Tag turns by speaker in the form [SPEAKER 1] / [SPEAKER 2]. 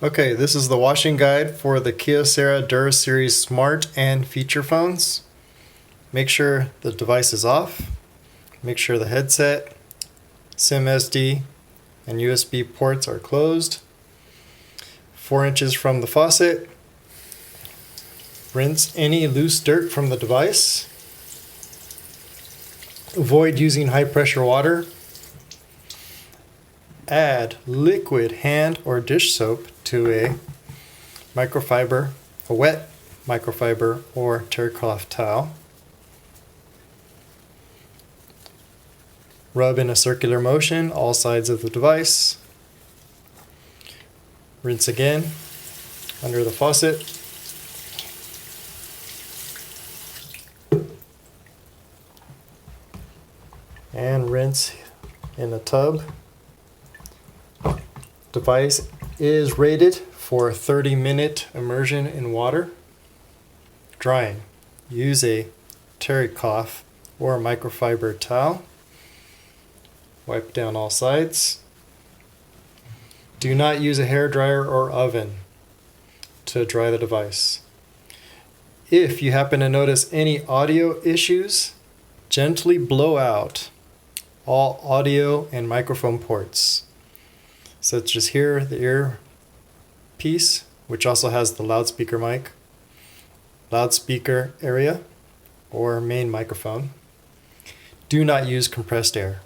[SPEAKER 1] Okay, this is the washing guide for the Kyocera Dura Series Smart and Feature phones. Make sure the device is off. Make sure the headset, SIM SD, and USB ports are closed. 4 inches from the faucet. Rinse any loose dirt from the device. Avoid using high pressure water. Add liquid hand or dish soap to a wet microfiber or terrycloth towel. Rub in a circular motion all sides of the device. Rinse again under the faucet. And rinse in a tub. Device is rated for 30-minute immersion in water. Drying. Use a terrycloth or microfiber towel. Wipe down all sides. Do not use a hairdryer or oven to dry the device. If you happen to notice any audio issues, gently blow out all audio and microphone ports, such as here, the earpiece, which also has the loudspeaker mic, loudspeaker area, or main microphone. Do not use compressed air.